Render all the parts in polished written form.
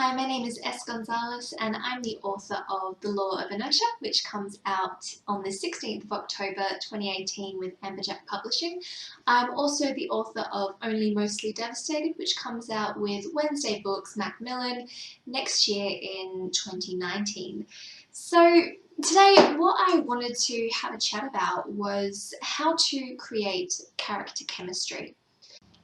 Hi, my name is Gonzales and I'm the author of The Law of Inertia, which comes out on the 16th of October 2018 with Amberjack Publishing. I'm also the author of Only Mostly Devastated, which comes out with Wednesday Books Macmillan next year in 2019. So today what I wanted to have a chat about was how to create character chemistry.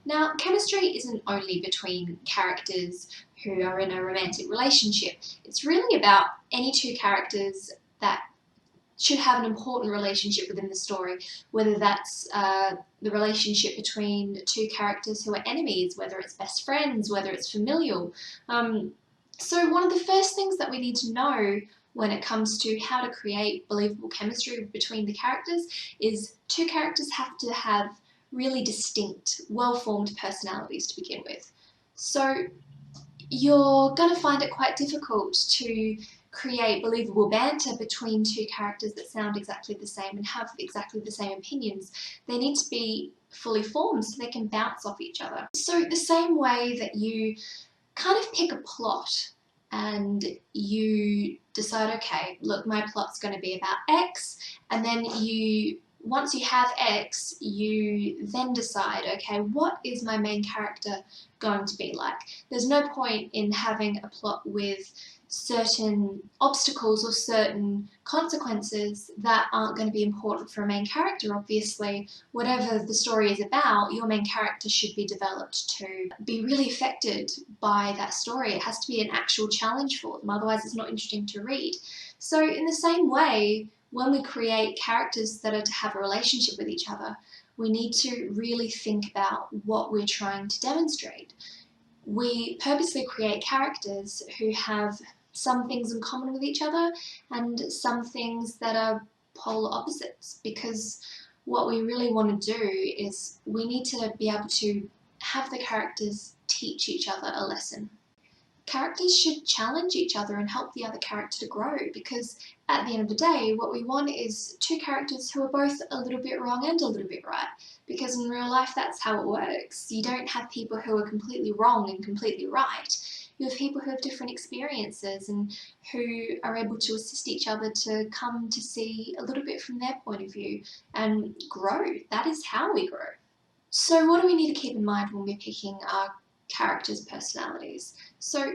Now, chemistry isn't only between characters who are in a romantic relationship. It's really about any two characters that should have an important relationship within the story, whether that's the relationship between two characters who are enemies, whether it's best friends, whether it's familial. So one of the first things that we need to know when it comes to how to create believable chemistry between the characters is two characters have to have really distinct, well-formed personalities to begin with. So you're going to find it quite difficult to create believable banter between two characters that sound exactly the same and have exactly the same opinions. They need to be fully formed so they can bounce off each other. So the same way that you kind of pick a plot and you decide, okay, look, my plot's going to be about X, and then once you have X, you then decide, okay, what is my main character going to be like? There's no point in having a plot with certain obstacles or certain consequences that aren't going to be important for a main character. Obviously, whatever the story is about, your main character should be developed to be really affected by that story. It has to be an actual challenge for them, otherwise it's not interesting to read. So in the same way, when we create characters that are to have a relationship with each other, we need to really think about what we're trying to demonstrate. We purposely create characters who have some things in common with each other and some things that are polar opposites, because what we really want to do is we need to be able to have the characters teach each other a lesson. Characters should challenge each other and help the other character to grow, because at the end of the day, what we want is two characters who are both a little bit wrong and a little bit right, because in real life that's how it works. You don't have people who are completely wrong and completely right. You have people who have different experiences and who are able to assist each other to come to see a little bit from their point of view and grow. That is how we grow. So what do we need to keep in mind when we're picking our characters' personalities? So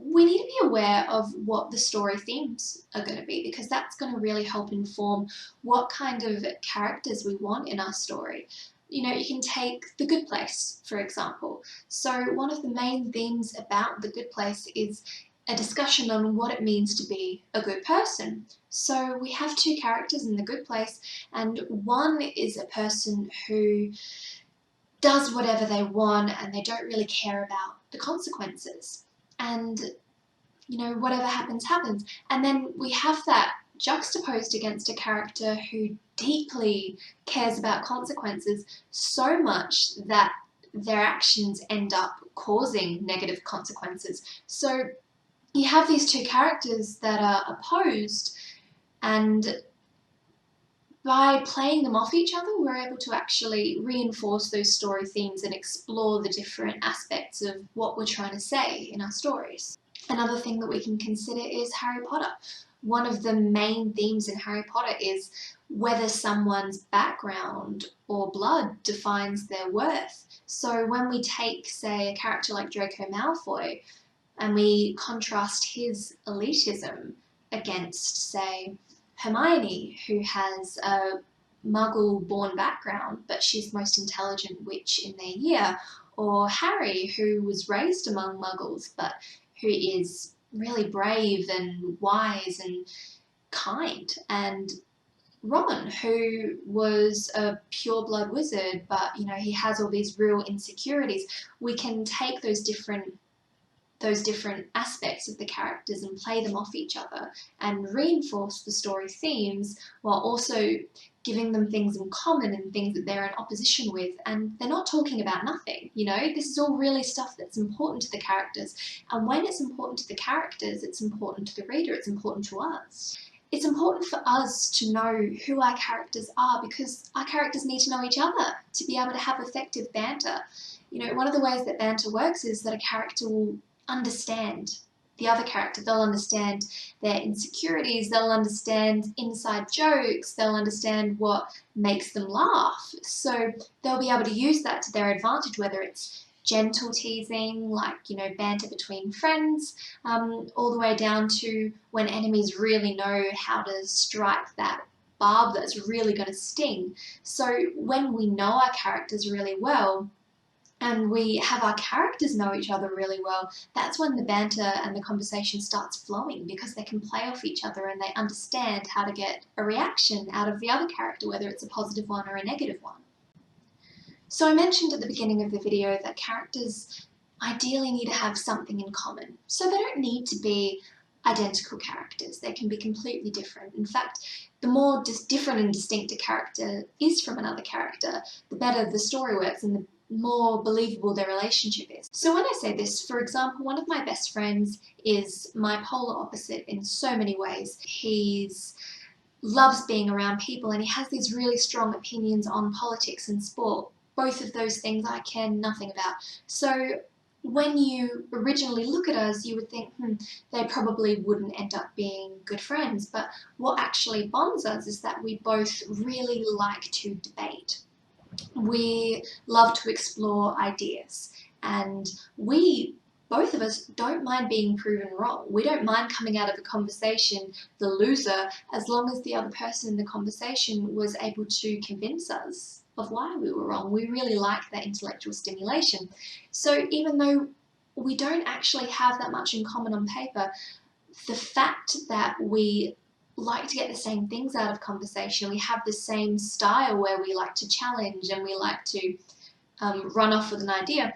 we need to be aware of what the story themes are going to be, because that's going to really help inform what kind of characters we want in our story. You know, you can take The Good Place, for example. So one of the main themes about The Good Place is a discussion on what it means to be a good person. So we have two characters in The Good Place, and one is a person who does whatever they want and they don't really care about the consequences. And, you know, whatever happens, happens. And then we have that juxtaposed against a character who deeply cares about consequences so much that their actions end up causing negative consequences. So you have these two characters that are opposed, and by playing them off each other, we're able to actually reinforce those story themes and explore the different aspects of what we're trying to say in our stories. Another thing that we can consider is Harry Potter. One of the main themes in Harry Potter is whether someone's background or blood defines their worth. So when we take, say, a character like Draco Malfoy and we contrast his elitism against, say, Hermione, who has a Muggle-born background, but she's the most intelligent witch in their year, or Harry, who was raised among Muggles, but who is really brave and wise and kind, and Ron, who was a pure-blood wizard, but, you know, he has all these real insecurities. We can take those different aspects of the characters and play them off each other and reinforce the story themes while also giving them things in common and things that they're in opposition with, and they're not talking about nothing. You know, this is all really stuff that's important to the characters, and when it's important to the characters, it's important to the reader, it's important to us. It's important for us to know who our characters are, because our characters need to know each other to be able to have effective banter. You know, one of the ways that banter works is that a character will understand the other character. They'll understand their insecurities, they'll understand inside jokes, they'll understand what makes them laugh. So they'll be able to use that to their advantage, whether it's gentle teasing, like, banter between friends, all the way down to when enemies really know how to strike that barb that's really going to sting. So when we know our characters really well, and we have our characters know each other really well, that's when the banter and the conversation starts flowing, because they can play off each other and they understand how to get a reaction out of the other character, whether it's a positive one or a negative one. So I mentioned at the beginning of the video that characters ideally need to have something in common. So they don't need to be identical characters. They can be completely different. In fact, the more different and distinct a character is from another character, the better the story works and the more believable their relationship is. So when I say this, for example, one of my best friends is my polar opposite in so many ways. He loves being around people and he has these really strong opinions on politics and sport. Both of those things I care nothing about. So when you originally look at us, you would think, they probably wouldn't end up being good friends. But what actually bonds us is that we both really like to debate. We love to explore ideas, and both of us don't mind being proven wrong. We don't mind coming out of a conversation the loser, as long as the other person in the conversation was able to convince us of why we were wrong. We really like that intellectual stimulation. So even though we don't actually have that much in common on paper, the fact that we like to get the same things out of conversation, we have the same style where we like to challenge and we like to run off with an idea,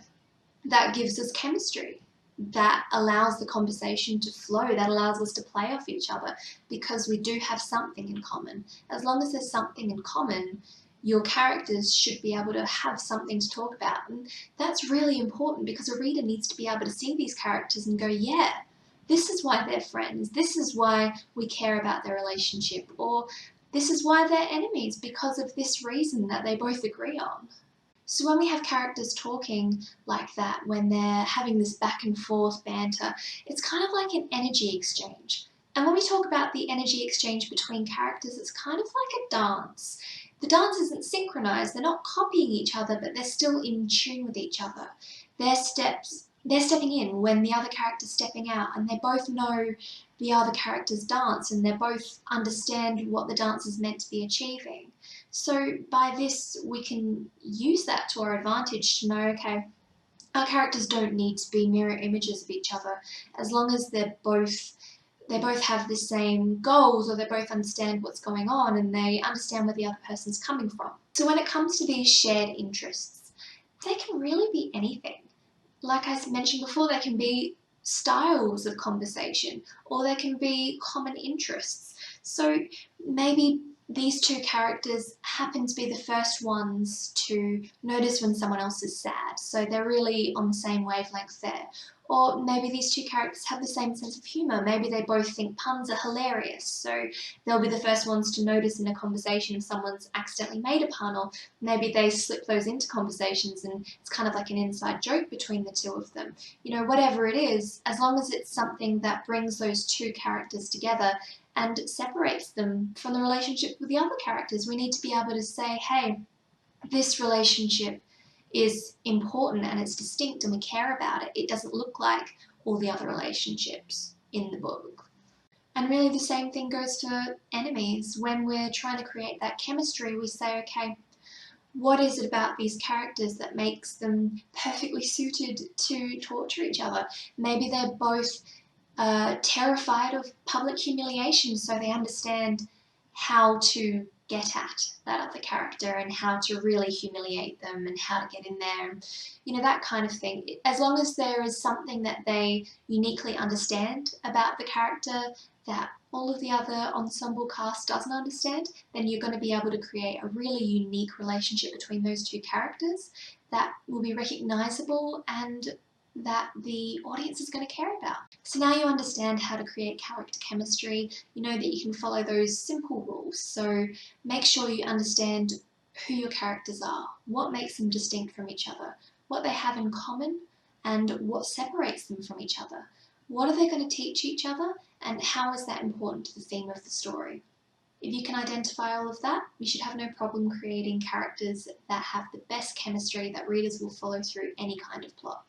that gives us chemistry. That allows the conversation to flow, that allows us to play off each other, because we do have something in common. As long as there's something in common, your characters should be able to have something to talk about. And that's really important, because a reader needs to be able to see these characters and go, yeah, this is why they're friends, this is why we care about their relationship, or this is why they're enemies, because of this reason that they both agree on. So when we have characters talking like that, when they're having this back and forth banter, it's kind of like an energy exchange. And when we talk about the energy exchange between characters, it's kind of like a dance. The dance isn't synchronized, they're not copying each other, but they're still in tune with each other. They're stepping in when the other character's stepping out, and they both know the other character's dance, and they both understand what the dance is meant to be achieving. So by this, we can use that to our advantage to know, okay, our characters don't need to be mirror images of each other, as long as they both have the same goals, or they both understand what's going on and they understand where the other person's coming from. So when it comes to these shared interests, they can really be anything. Like I mentioned before, they can be styles of conversation, or they can be common interests. So maybe these two characters happen to be the first ones to notice when someone else is sad, so they're really on the same wavelength there. Or maybe these two characters have the same sense of humour. Maybe they both think puns are hilarious, so they'll be the first ones to notice in a conversation if someone's accidentally made a pun, or maybe they slip those into conversations and it's kind of like an inside joke between the two of them. Whatever it is, as long as it's something that brings those two characters together and separates them from the relationship with the other characters. We need to be able to say, hey, this relationship is important and it's distinct and we care about it. It doesn't look like all the other relationships in the book. And really the same thing goes to enemies. When we're trying to create that chemistry, we say, okay, what is it about these characters that makes them perfectly suited to torture each other? Maybe they're both terrified of public humiliation, so they understand how to get at that other character and how to really humiliate them and how to get in there, and that kind of thing. As long as there is something that they uniquely understand about the character that all of the other ensemble cast doesn't understand, then you're going to be able to create a really unique relationship between those two characters that will be recognizable and that the audience is going to care about. So now you understand how to create character chemistry. You know that you can follow those simple rules. So make sure you understand who your characters are, what makes them distinct from each other, what they have in common, and what separates them from each other. What are they going to teach each other, and how is that important to the theme of the story? If you can identify all of that, you should have no problem creating characters that have the best chemistry that readers will follow through any kind of plot.